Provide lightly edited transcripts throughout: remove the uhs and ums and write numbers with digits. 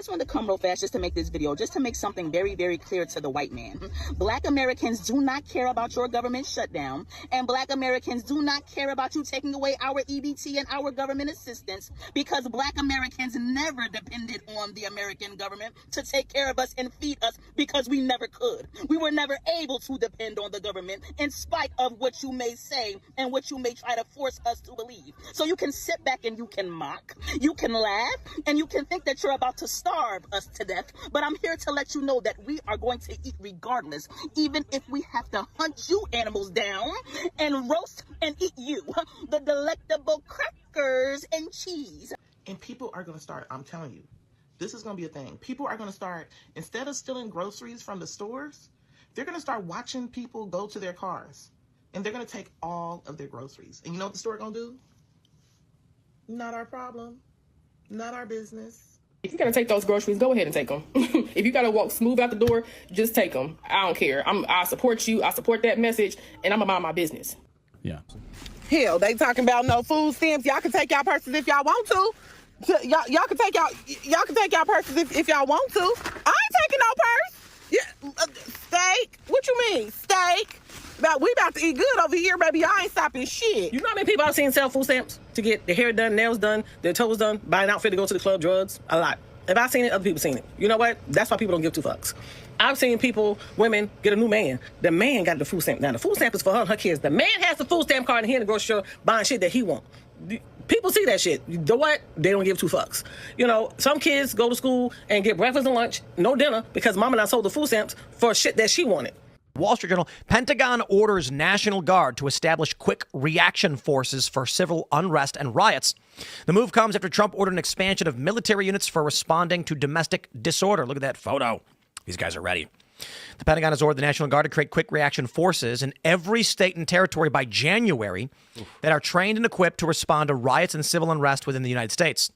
just wanted to come real fast just to make this video, just to make something very, very clear to the white man. Black Americans do not care about your government shutdown, and Black Americans do not care about you taking away our EBT and our government assistance, because Black Americans never depended on the American government to take care of us and feed us, because we never could. We were never able to depend on the government, in spite of what you may say and what you may try to force us to believe. So you can sit back and you can mock, you can laugh, and you can think that you're about to starve us to death, but I'm here to let you know that we are going to eat regardless, even if we have to hunt you animals down and roast and eat you, the delectable crackers and cheese. And people are going to start, I'm telling you, this is going to be a thing. People are going to start, instead of stealing groceries from the stores, they're going to start watching people go to their cars, and they're going to take all of their groceries. And you know what the store going to do? Not our problem. Not our business. If you're going to take those groceries, go ahead and take them. If you got to walk smooth out the door, just take them. I don't care. I support you. I support that message, and I'm going to mind my business. Yeah. Hell, they talking about no food stamps. Y'all can take y'all purses if y'all want to. Y'all can take y'all purses if y'all want to. I ain't taking no purse. Yeah, steak. What you mean, steak? We about to eat good over here, baby. Y'all ain't stopping shit. You know how many people I've seen sell food stamps to get their hair done, nails done, their toes done, buy an outfit to go to the club, drugs? A lot. If I've seen it, other people seen it. You know what? That's why people don't give two fucks. I've seen people, women, get a new man. The man got the food stamp. Now, the food stamp is for her and her kids. The man has the food stamp card and he in the grocery store buying shit that he want. People see that shit. You know what? They don't give two fucks. You know, some kids go to school and get breakfast and lunch, no dinner, because mama not sold the food stamps for shit that she wanted. Wall Street Journal, Pentagon orders National Guard to establish quick reaction forces for civil unrest and riots. The move comes after Trump ordered an expansion of military units for responding to domestic disorder. Look at that photo. These guys are ready. The Pentagon has ordered the National Guard to create quick reaction forces in every state and territory by January that are trained and equipped to respond to riots and civil unrest within the United States.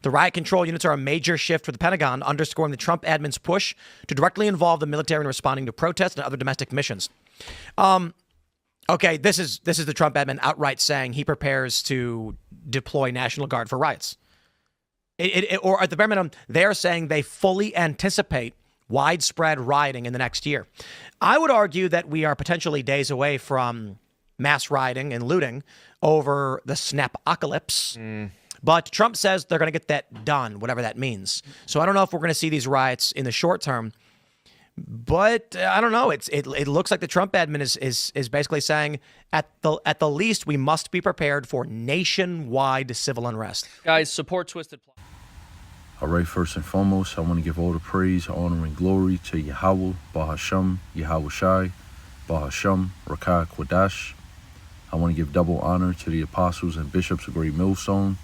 The riot control units are a major shift for the Pentagon, underscoring the Trump admin's push to directly involve the military in responding to protests and other domestic missions. Okay, this is the Trump admin outright saying he prepares to deploy National Guard for riots. Or at the bare minimum, they're saying they fully anticipate widespread rioting in the next year. I would argue that we are potentially days away from mass rioting and looting over the snap-apocalypse. But Trump says they're going to get that done, whatever that means. So I don't know if we're going to see these riots in the short term. But I don't know. It looks like the Trump admin is basically saying at the least we must be prepared for nationwide civil unrest. Guys, support Twisted Plot. All right, first and foremost, I want to give all the praise, honor, and glory to Yahweh, Bahasham, Yahweh Shai, Bahasham, Rakah Quadash. I want to give double honor to the apostles and bishops of Great Millstone,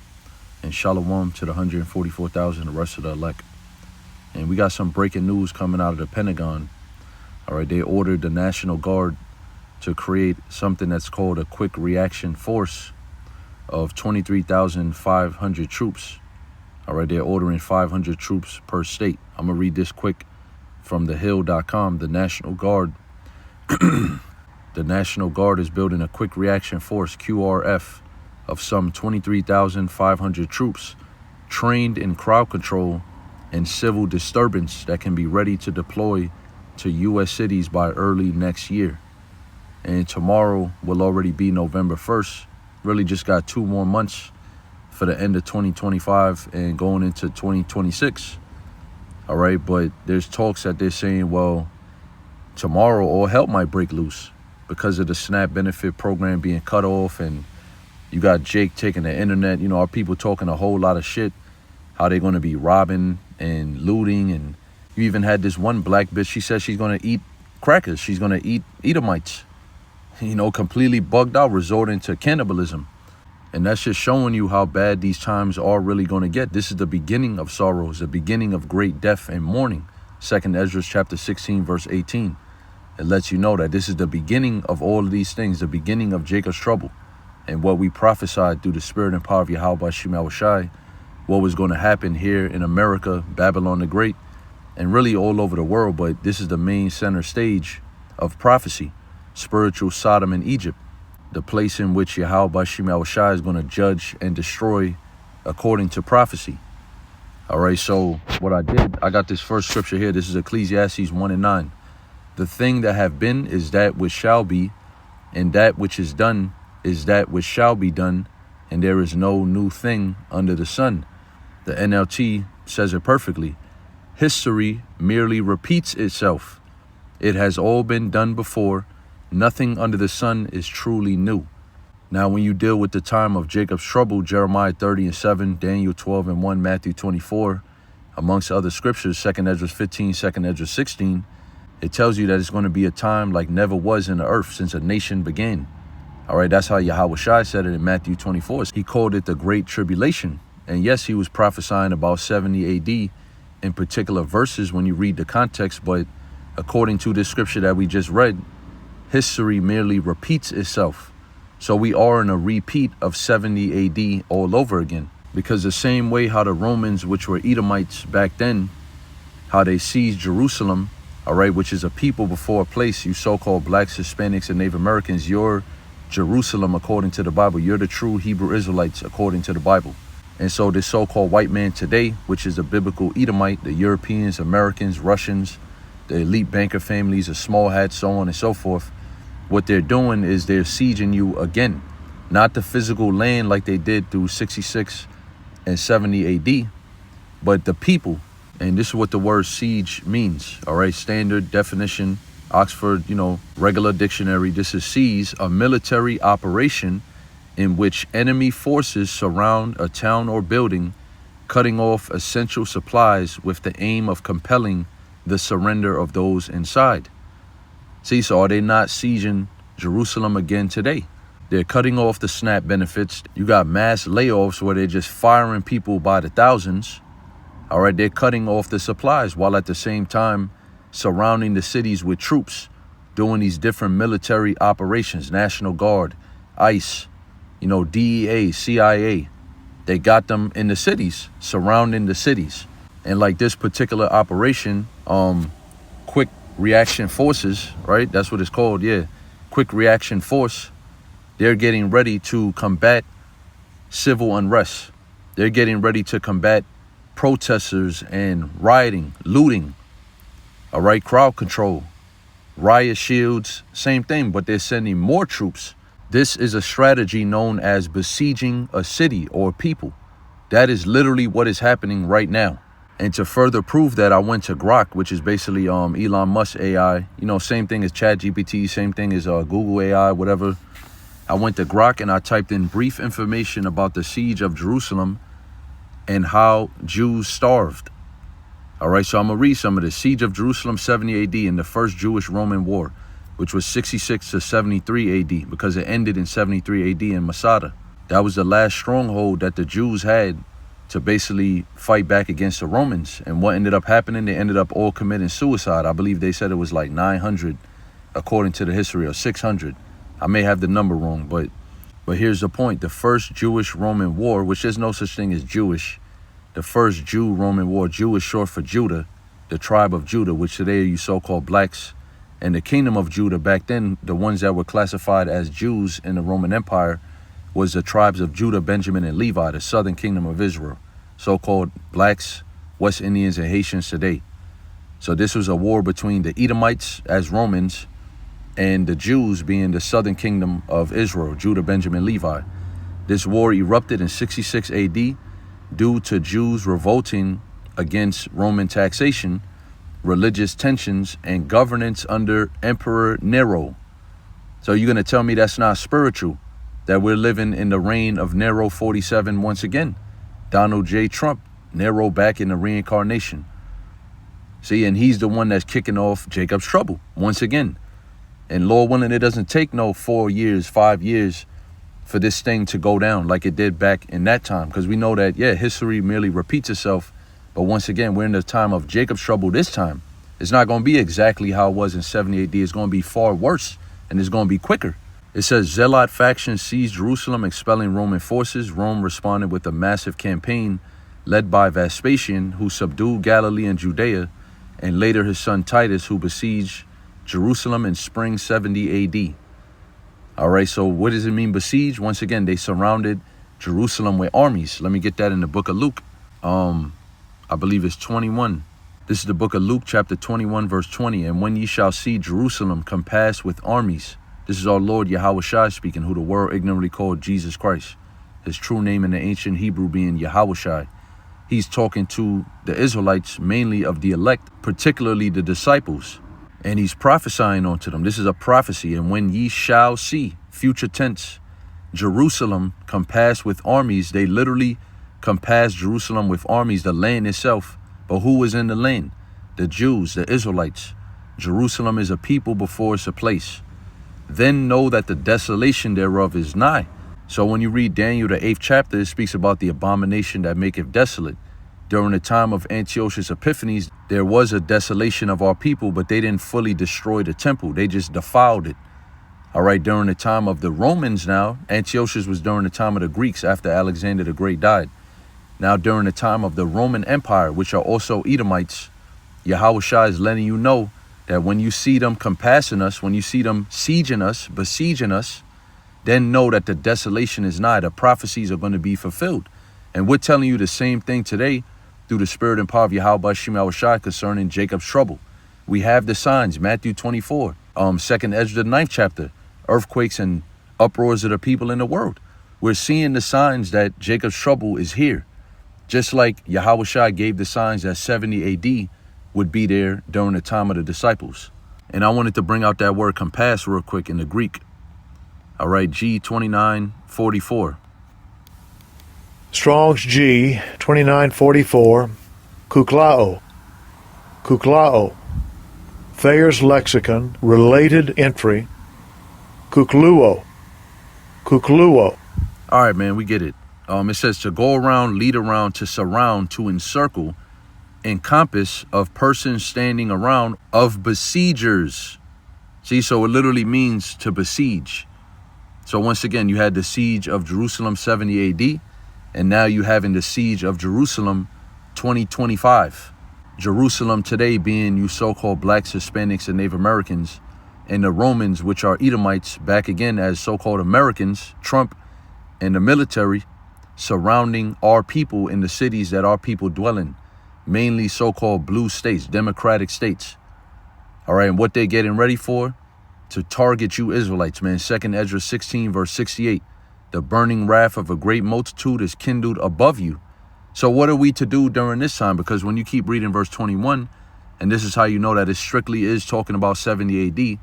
and shalom to the 144,000, the rest of the elect. And we got some breaking news coming out of the Pentagon. All right, they ordered the National Guard to create something that's called a quick reaction force of 23,500 troops. All right, they're ordering 500 troops per state. I'm going to read this quick from thehill.com. The National Guard, the National Guard is building a quick reaction force, QRF, of some 23,500 troops trained in crowd control and civil disturbance that can be ready to deploy to U.S. cities by early next year. And tomorrow will already be November 1st. Really just got 2 more months for the end of 2025 and going into 2026. All right, but there's talks that they're saying, well, tomorrow all hell might break loose because of the SNAP benefit program being cut off, and you got Jake taking the internet. You know, our people talking a whole lot of shit, how they're going to be robbing and looting. And you even had this one black bitch, she said she's going to eat crackers. She's going to eat Edomites, you know, completely bugged out, resorting to cannibalism. And that's just showing you how bad these times are really going to get. This is the beginning of sorrows, the beginning of great death and mourning. 2nd Ezra chapter 16, verse 18. It lets you know that this is the beginning of all of these things, the beginning of Jacob's trouble. And what we prophesied through the spirit and power of Yahweh Shai, what was going to happen here in America, Babylon the Great, and really all over the world. But this is the main center stage of prophecy, spiritual Sodom and Egypt, the place in which Yahweh Shai is going to judge and destroy according to prophecy. All right, so what I did, I got this first scripture here. This is Ecclesiastes 1:9. The thing that have been is that which shall be, and that which is done is that which shall be done, and there is no new thing under the sun. The NLT says it perfectly. History merely repeats itself. It has all been done before. Nothing under the sun is truly new. Now, when you deal with the time of Jacob's trouble, Jeremiah 30:7, Daniel 12:1, Matthew 24, amongst other scriptures, 2 Ezra 15, 2 Ezra 16, it tells you that it's going to be a time like never was in the earth since a nation began. All right, that's how Yahushua said it in Matthew 24. He called it the Great Tribulation. And yes, he was prophesying about 70 AD in particular verses when you read the context, but according to this scripture that we just read, history merely repeats itself. So we are in a repeat of 70 AD all over again. Because the same way how the Romans, which were Edomites back then, how they seized Jerusalem, all right, which is a people before a place, you so-called blacks, Hispanics, and Native Americans, you're Jerusalem according to the Bible. You're the true Hebrew Israelites according to the Bible. And so this so-called white man today, which is a biblical Edomite, the Europeans, Americans, Russians, the elite banker families, the small hats, so on and so forth, what they're doing is they're sieging you again. Not the physical land like they did through 66 and 70 AD, but the people. And this is what the word siege means. All right, standard definition, Oxford, regular dictionary. This is seize, a military operation in which enemy forces surround a town or building, cutting off essential supplies with the aim of compelling the surrender of those inside. See, so are they not sieging Jerusalem again today? They're cutting off the SNAP benefits. You got mass layoffs where they're just firing people by the thousands. All right, they're cutting off the supplies while at the same time surrounding the cities with troops, doing these different military operations, National Guard, ICE, DEA, CIA. They got them in the cities, surrounding the cities. And like this particular operation, quick reaction forces, right? That's what it's called, yeah. Quick reaction force. They're getting ready to combat civil unrest. They're getting ready to combat protesters and rioting, looting, all right, crowd control, riot shields, same thing, but they're sending more troops. This is a strategy known as besieging a city or people. That is literally what is happening right now. And to further prove that, I went to Grok, which is basically Elon Musk AI, same thing as ChatGPT, same thing as Google AI, whatever. I went to Grok and I typed in brief information about the siege of Jerusalem and how Jews starved. All right, so I'm going to read some of this. Siege of Jerusalem, 70 AD in the first Jewish-Roman war, which was 66 to 73 AD because it ended in 73 AD in Masada. That was the last stronghold that the Jews had to basically fight back against the Romans. And what ended up happening, they ended up all committing suicide. I believe they said it was like 900 according to the history, or 600. I may have the number wrong, but here's the point. The first Jewish-Roman war, which there's no such thing as Jewish, the first Jew-Roman war, Jew is short for Judah, the tribe of Judah, which today are you so-called blacks. And the kingdom of Judah back then, the ones that were classified as Jews in the Roman Empire, was the tribes of Judah, Benjamin, and Levi, the southern kingdom of Israel, so-called blacks, West Indians, and Haitians today. So this was a war between the Edomites as Romans and the Jews being the southern kingdom of Israel, Judah, Benjamin, Levi. This war erupted in 66 AD due to Jews revolting against Roman taxation, religious tensions, and governance under Emperor Nero. So you're going to tell me that's not spiritual, that we're living in the reign of Nero 47 once again? Donald J. Trump, Nero back in the reincarnation. See, and he's the one that's kicking off Jacob's trouble once again. And Lord willing, it doesn't take no 4 years, 5 years for this thing to go down like it did back in that time. Because we know that, yeah, history merely repeats itself. But once again, we're in the time of Jacob's trouble this time. It's not going to be exactly how it was in 70 AD. It's going to be far worse, and it's going to be quicker. It says, Zealot faction seized Jerusalem, expelling Roman forces. Rome responded with a massive campaign led by Vespasian, who subdued Galilee and Judea, and later his son Titus, who besieged Jerusalem in spring 70 AD. All right, so what does it mean besiege? Once again, they surrounded Jerusalem with armies. Let me get that in the book of Luke. I believe it's 21. This is the book of Luke, chapter 21, verse 20. And when ye shall see Jerusalem compassed with armies, this is our Lord Yahawashi speaking, who the world ignorantly called Jesus Christ. His true name in the ancient Hebrew being Yahawashi. He's talking to the Israelites, mainly of the elect, particularly the disciples. And he's prophesying unto them. This is a prophecy. And when ye shall see, future tense, Jerusalem compassed with armies, they literally compassed Jerusalem with armies, the land itself. But who was in the land? The Jews, the Israelites. Jerusalem is a people before it's a place. Then know that the desolation thereof is nigh. So when you read Daniel, the 8th chapter, it speaks about the abomination that maketh desolate. During the time of Antiochus Epiphanes, there was a desolation of our people, but they didn't fully destroy the temple. They just defiled it. All right, during the time of the Romans now, Antiochus was during the time of the Greeks after Alexander the Great died. Now during the time of the Roman Empire, which are also Edomites, Yahawashi is letting you know that when you see them compassing us, when you see them sieging us, besieging us, then know that the desolation is nigh. The prophecies are going to be fulfilled. And we're telling you the same thing today through the spirit and power of Yahweh Shemyahushai concerning Jacob's trouble. We have the signs, Matthew 24, 2nd Ezra, the 9th chapter, earthquakes and uproars of the people in the world. We're seeing the signs that Jacob's trouble is here. Just like Yahawashi gave the signs that 70 AD would be there during the time of the disciples. And I wanted to bring out that word compass real quick in the Greek. All right, G2944. Strong's G 2944. Kuklao. Kuklao. Thayer's Lexicon, related entry. Kukluo. Kukluo. All right, man, we get it. It says to go around, lead around, to surround, to encircle, encompass of persons standing around, of besiegers. See, so it literally means to besiege. So once again, you had the siege of Jerusalem 70 AD, and now you having the siege of Jerusalem 2025. Jerusalem today being you so-called blacks, Hispanics, and Native Americans, and the Romans, which are Edomites, back again as so-called Americans, Trump, and the military, surrounding our people in the cities that our people dwell in, mainly so-called blue states, democratic states. All right, and what they're getting ready for? To target you Israelites, man. 2nd Ezra 16, verse 68. The burning wrath of a great multitude is kindled above you. So what are we to do during this time? Because when you keep reading verse 21, and this is how you know that it strictly is talking about 70 AD,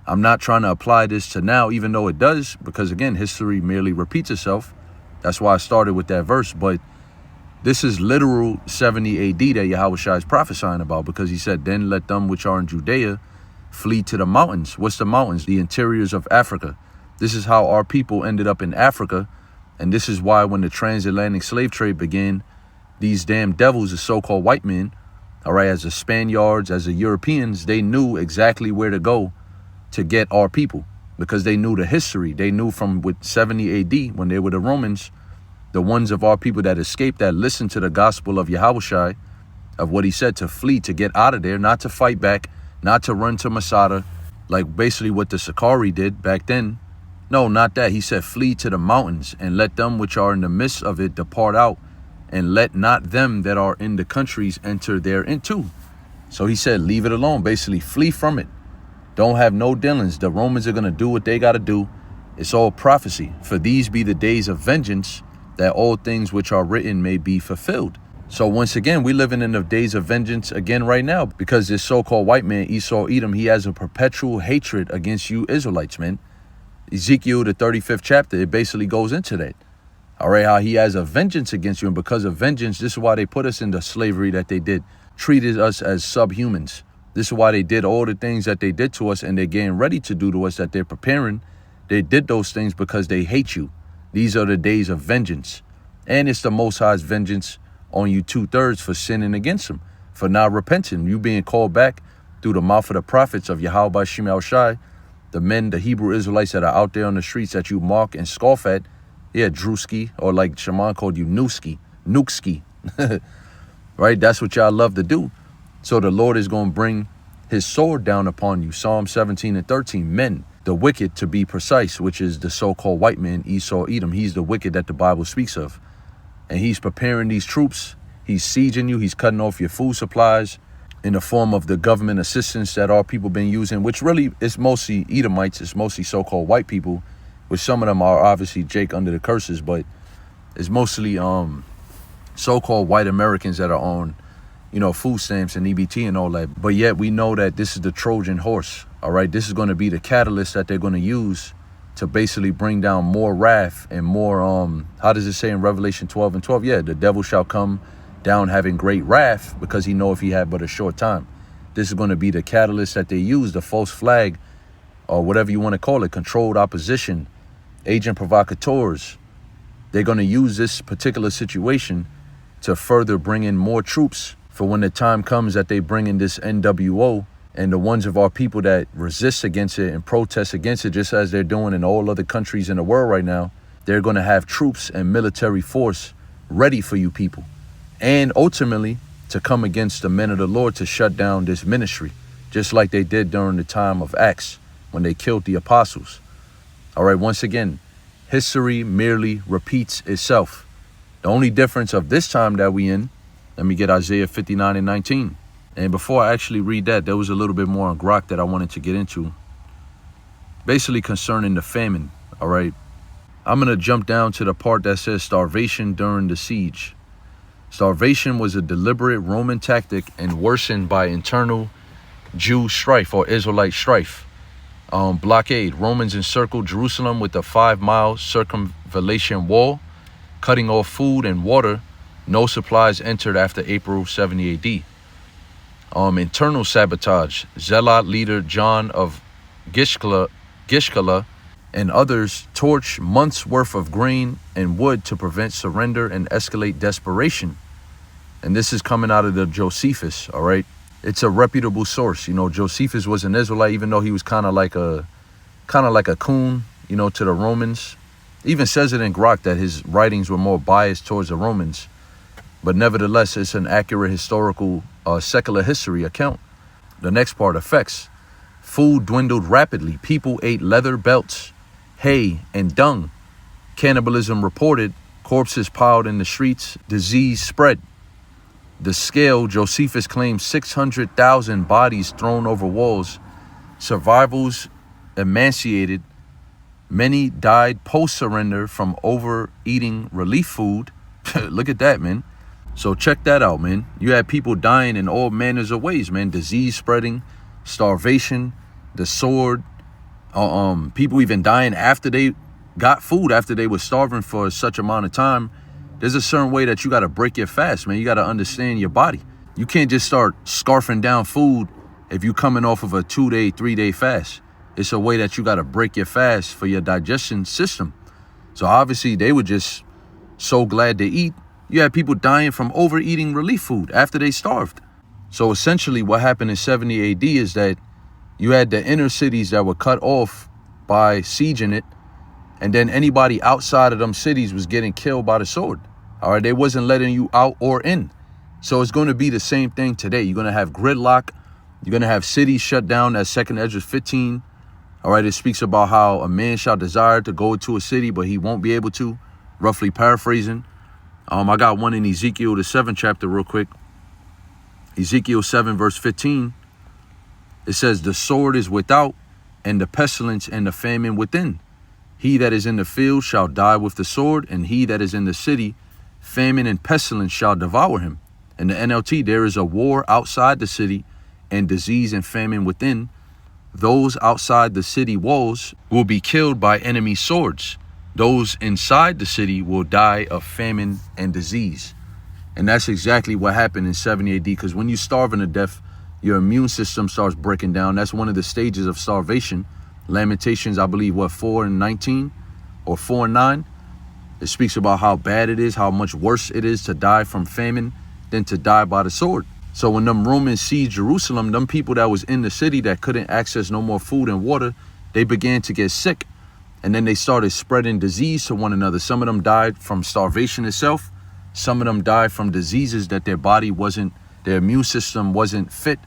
I'm not trying to apply this to now, even though it does, because again, history merely repeats itself. That's why I started with that verse. But this is literal 70 AD that Yahawashi is prophesying about, because he said, then let them which are in Judea flee to the mountains. What's the mountains? The interiors of Africa. This is how our people ended up in Africa. And this is why when the transatlantic slave trade began, these damn devils, the so-called white men, all right, as the Spaniards, as the Europeans, they knew exactly where to go to get our people, because they knew the history. They knew from with 70 AD, when they were the Romans, the ones of our people that escaped, that listened to the gospel of Yahawashi, of what he said, to flee, to get out of there, not to fight back, not to run to Masada, like basically what the Sakari did back then. No, not that. He said, flee to the mountains, and let them which are in the midst of it depart out, and let not them that are in the countries enter thereinto. So he said, leave it alone, basically flee from it. Don't have no dealings. The Romans are going to do what they got to do. It's all prophecy. For these be the days of vengeance, that all things which are written may be fulfilled. So once again, we're living in the days of vengeance again right now, because this so-called white man, Esau Edom, he has a perpetual hatred against you Israelites, man. Ezekiel, the 35th chapter, it basically goes into that. All right, how he has a vengeance against you. And because of vengeance, this is why they put us into slavery that they did. Treated us as subhumans. This is why they did all the things that they did to us, and they're getting ready to do to us, that they're preparing. They did those things because they hate you. These are the days of vengeance. And it's the Most High's vengeance on you 2/3 for sinning against him, for not repenting. You being called back through the mouth of the prophets of Yahweh Shemyahushai, the men, the Hebrew Israelites that are out there on the streets that you mock and scoff at. Yeah, Drewski, or like Shaman called you Newski. Right? That's what y'all love to do. So the Lord is going to bring his sword down upon you. Psalm 17 and 13. Men, the wicked to be precise, which is the so-called white man, Esau Edom. He's the wicked that the Bible speaks of. And he's preparing these troops. He's sieging you. He's cutting off your food supplies in the form of the government assistance that our people been using, which really is mostly Edomites. It's mostly so-called white people, which some of them are obviously Jake under the curses, but it's mostly so-called white Americans that are on, you know, food stamps and EBT and all that. But yet we know that this is the Trojan horse, all right? This is going to be the catalyst that they're going to use to basically bring down more wrath and more, how does it say in Revelation 12:12? Yeah, the devil shall come down having great wrath because he know if he had but a short time. This is going to be the catalyst that they use, the false flag, or whatever you want to call it, controlled opposition, agent provocateurs. They're going to use this particular situation to further bring in more troops for when the time comes that they bring in this NWO, and the ones of our people that resist against it and protest against it, just as they're doing in all other countries in the world right now. They're going to have troops and military force ready for you people, and ultimately to come against the men of the Lord to shut down this ministry, just like they did during the time of Acts when they killed the apostles. All right, once again, history merely repeats itself. The only difference of this time that we in, let me get Isaiah 59:19. And before I actually read that, there was a little bit more on Grok that I wanted to get into, basically concerning the famine. All right, I'm going to jump down to the part that says starvation during the siege. Starvation was a deliberate Roman tactic and worsened by internal Jew strife or Israelite strife. Blockade. Romans encircled Jerusalem with a 5-mile circumvallation wall, cutting off food and water. No supplies entered after April 70 AD. Internal sabotage. Zealot leader John of Gishkala and others torch months worth of grain and wood to prevent surrender and escalate desperation. And this is coming out of the Josephus, all right? It's a reputable source. You know, Josephus was an Israelite, even though he was kind of like a coon, you know, to the Romans. Even says it in Grok that his writings were more biased towards the Romans. But nevertheless, it's an accurate historical secular history account. The next part, effects. Food dwindled rapidly. People ate leather belts, hay, and dung. Cannibalism reported. Corpses piled in the streets. Disease spread. The scale, Josephus claims 600,000 bodies thrown over walls. Survivals emaciated. Many died post-surrender from overeating relief food. Look at that, man. So check that out, man. You had people dying in all manners of ways, man. Disease spreading, starvation, the sword. People even dying after they got food, after they were starving for such amount of time. There's a certain way that you got to break your fast, man. You got to understand your body. You can't just start scarfing down food if you're coming off of a 2-day, 3-day fast. It's a way that you got to break your fast for your digestion system. So obviously they were just so glad to eat. You had people dying from overeating relief food after they starved. So essentially what happened in 70 AD is that you had the inner cities that were cut off by sieging it. And then anybody outside of them cities was getting killed by the sword. All right, they wasn't letting you out or in. So it's going to be the same thing today. You're going to have gridlock. You're going to have cities shut down. That's 2 Esdras 15. All right, it speaks about how a man shall desire to go to a city, but he won't be able to, roughly paraphrasing. I got one in Ezekiel, the 7th chapter, real quick. Ezekiel 7, verse 15. It says, the sword is without, and the pestilence and the famine within. He that is in the field shall die with the sword, and he that is in the city, famine and pestilence shall devour him. In the NLT, there is a war outside the city, and disease and famine within. Those outside the city walls will be killed by enemy swords. Those inside the city will die of famine and disease. And that's exactly what happened in 70 AD, because when you're starving to death, your immune system starts breaking down. That's one of the stages of starvation. Lamentations, I believe, 4:19 or 4:9. It speaks about how bad it is, how much worse it is to die from famine than to die by the sword. So when them Romans sieged Jerusalem, them people that was in the city that couldn't access no more food and water, they began to get sick. And then they started spreading disease to one another. Some of them died from starvation itself. Some of them died from diseases that their immune system wasn't fit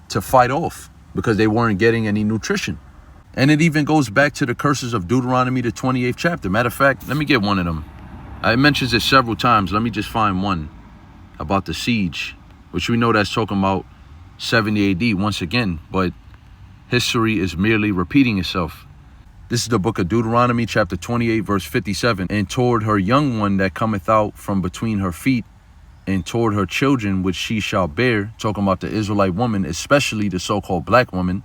to fight off because they weren't getting any nutrition. And it even goes back to the curses of Deuteronomy, the 28th chapter. Matter of fact, let me get one of them. It mentions it several times. Let me just find one. about the siege, which we know that's talking about 70 AD once again, but history is merely repeating itself. This is the book of Deuteronomy, chapter 28, verse 57. And toward her young one that cometh out from between her feet, and toward her children which she shall bear, talking about the Israelite woman, especially the so-called black woman,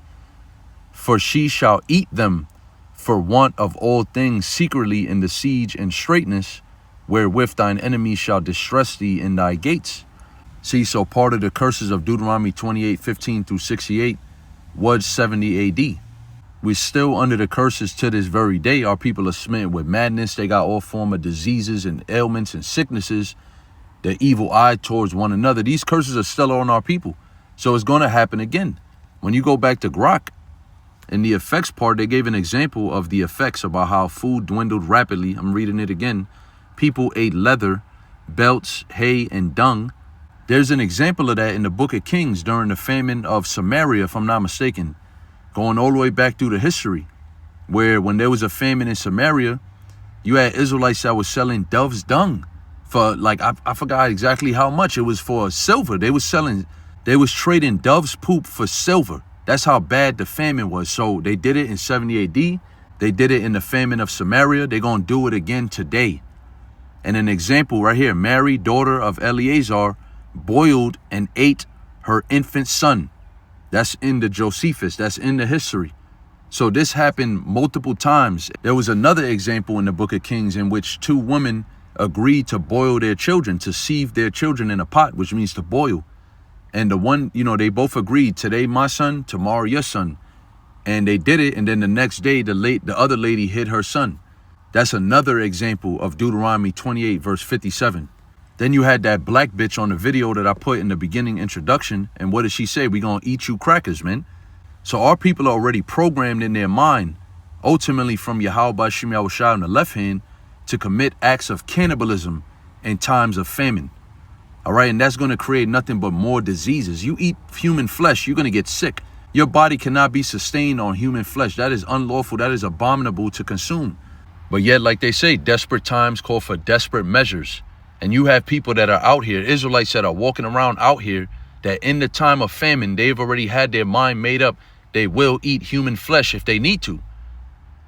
for she shall eat them for want of all things secretly in the siege and straitness, wherewith thine enemies shall distress thee in thy gates. See, so part of the curses of Deuteronomy 28, 15 through 68 was 70 AD. We're still under the curses to this very day. Our people are smitten with madness. They got all form of diseases and ailments and sicknesses. The evil eye towards one another. These curses are still on our people. So it's going to happen again. When you go back to Grok, in the effects part, they gave an example of the effects about how food dwindled rapidly. I'm reading it again. People ate leather, belts, hay, and dung. There's an example of that in the book of Kings during the famine of Samaria, if I'm not mistaken. Going all the way back through the history, where when there was a famine in Samaria, you had Israelites that was selling dove's dung for like, I forgot exactly how much. It was for silver. They was trading dove's poop for silver. That's how bad the famine was. So they did it in 70 AD. They did it in the famine of Samaria. They're going to do it again today. And an example right here, Mary, daughter of Eleazar, boiled and ate her infant son. That's in the Josephus. That's in the history. So this happened multiple times. There was another example in the book of Kings in which two women agreed to boil their children, to sieve their children in a pot, which means to boil. And the one, they both agreed, today my son, tomorrow your son. And they did it. And then the next day, the other lady hid her son. That's another example of Deuteronomy 28, verse 57. Then you had that black bitch on the video that I put in the beginning introduction. And what did she say? We gonna eat you crackers, man. So our people are already programmed in their mind, ultimately from Yahweh Shem Yahushua on the left hand, to commit acts of cannibalism in times of famine. All right, and that's gonna create nothing but more diseases. You eat human flesh, you're gonna get sick. Your body cannot be sustained on human flesh. That is unlawful, that is abominable to consume. But yet, like they say, desperate times call for desperate measures. And you have people that are out here, Israelites that are walking around out here, that in the time of famine, they've already had their mind made up. They will eat human flesh if they need to.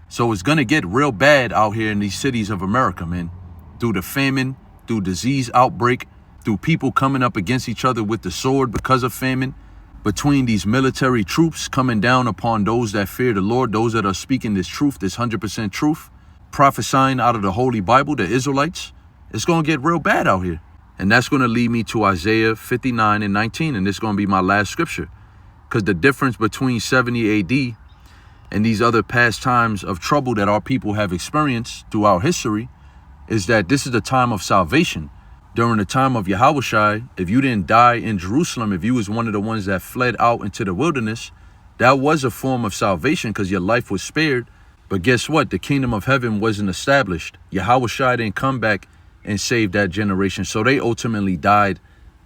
So it's going to get real bad out here in these cities of America, man. Through the famine, through disease outbreak, through people coming up against each other with the sword because of famine, between these military troops coming down upon those that fear the Lord, those that are speaking this truth, this 100% truth, prophesying out of the Holy Bible, the Israelites. It's going to get real bad out here. And that's going to lead me to Isaiah 59 and 19. And this is going to be my last scripture. Because the difference between 70 AD and these other past times of trouble that our people have experienced throughout history is that this is the time of salvation. During the time of Yahushua, if you didn't die in Jerusalem, if you was one of the ones that fled out into the wilderness, that was a form of salvation because your life was spared. But guess what? The kingdom of heaven wasn't established. Yahushua didn't come back and saved that generation. So they ultimately died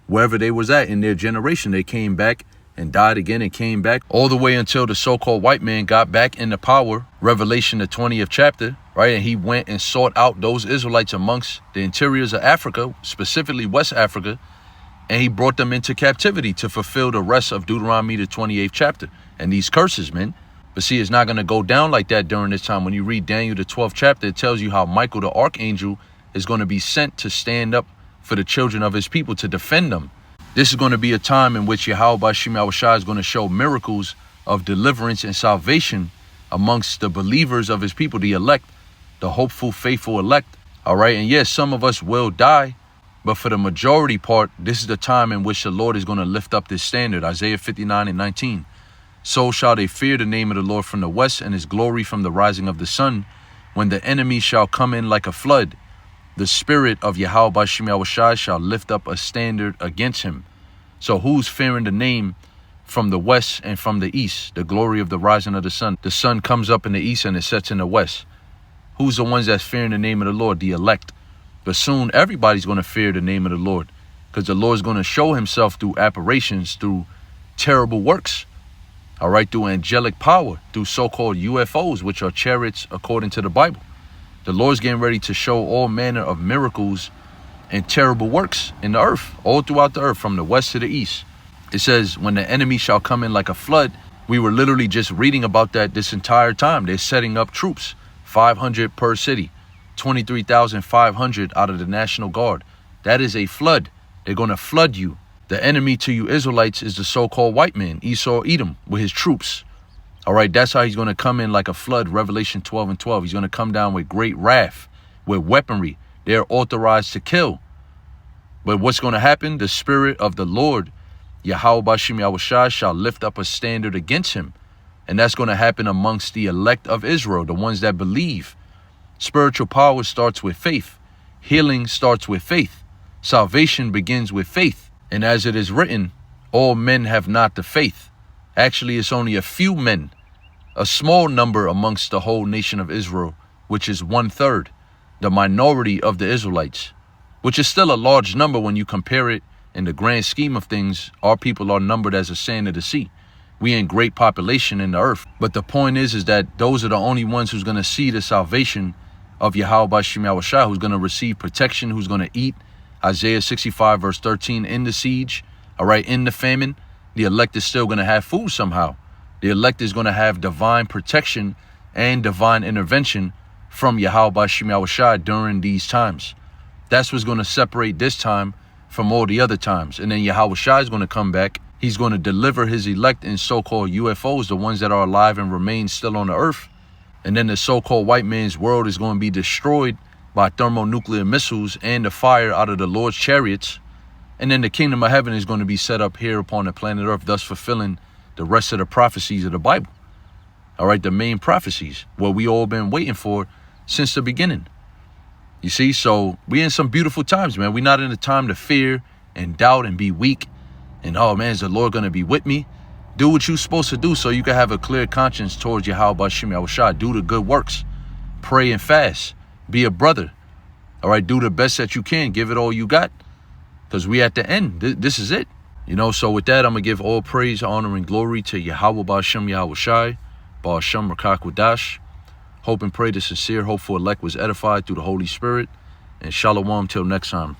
wherever they was at in their generation. They came back and died again and came back all the way until the so-called white man got back into power. Revelation, the 20th chapter, right? And he went and sought out those Israelites amongst the interiors of Africa, specifically West Africa, and he brought them into captivity to fulfill the rest of Deuteronomy, the 28th chapter. And these curses, man. But see, it's not going to go down like that during this time. When you read Daniel, the 12th chapter, it tells you how Michael, the archangel, is going to be sent to stand up for the children of his people, to defend them. This is going to be a time in which Yahweh Shem Yahushua is going to show miracles of deliverance and salvation amongst the believers of his people, the elect, the hopeful, faithful elect. All right. And yes, some of us will die, but for the majority part, this is the time in which the Lord is going to lift up this standard. Isaiah 59 and 19. So shall they fear the name of the Lord from the west, and his glory from the rising of the sun, when the enemy shall come in like a flood. The spirit of Yahweh Shem Yahushua shall lift up a standard against him. So who's fearing the name from the west and from the east? The glory of the rising of the sun. The sun comes up in the east and it sets in the west. Who's the ones that's fearing the name of the Lord? The elect. But soon everybody's going to fear the name of the Lord, because the Lord's going to show himself through apparitions, through terrible works. All right, through angelic power, through so-called UFOs, which are chariots according to the Bible. The Lord's getting ready to show all manner of miracles and terrible works in the earth, all throughout the earth, from the west to the east. It says, when the enemy shall come in like a flood. We were literally just reading about that this entire time. They're setting up troops, 500 per city, 23,500 out of the National Guard. That is a flood. They're going to flood you. The enemy to you Israelites is the so-called white man, Esau, Edom, with his troops. All right, that's how he's going to come in like a flood, Revelation 12:12. He's going to come down with great wrath, with weaponry. They're authorized to kill. But what's going to happen? The Spirit of the Lord, Yahweh Bashim Yahushua, shall lift up a standard against him. And that's going to happen amongst the elect of Israel, the ones that believe. Spiritual power starts with faith. Healing starts with faith. Salvation begins with faith. And as it is written, all men have not the faith. Actually, it's only a few men, a small number amongst the whole nation of Israel, which is 1/3, the minority of the Israelites, which is still a large number when you compare it in the grand scheme of things. Our people are numbered as a sand of the sea. We in great population in the earth. But the point is that those are the only ones who's going to see the salvation of Yahweh Bashim Yahushua, who's going to receive protection, who's going to eat. Isaiah 65 verse 13, in the siege, all right, in the famine, the elect is still going to have food somehow. The elect is going to have divine protection and divine intervention from Yahweh Bashim Yahushua during these times. That's what's going to separate this time from all the other times. And then Yahushua is going to come back. He's going to deliver his elect in so-called UFOs, the ones that are alive and remain still on the earth. And then the so-called white man's world is going to be destroyed by thermonuclear missiles and the fire out of the Lord's chariots. And then the kingdom of heaven is going to be set up here upon the planet earth, thus fulfilling the rest of the prophecies of the Bible. All right, the main prophecies, what we all been waiting for since the beginning. You see, so we in some beautiful times, man. We're not in a time to fear and doubt and be weak. And, oh, man, is the Lord going to be with me? Do what you're supposed to do so you can have a clear conscience towards Yahweh Bashim Yahushua. Do the good works. Pray and fast. Be a brother. All right, do the best that you can. Give it all you got. Because we at the end. This is it. You know, so with that, I'm going to give all praise, honor, and glory to Yahweh Bashim Yahushua, Basham Rakakwadash. Hope and pray the sincere, hopeful elect was edified through the Holy Spirit. And shalom till next time.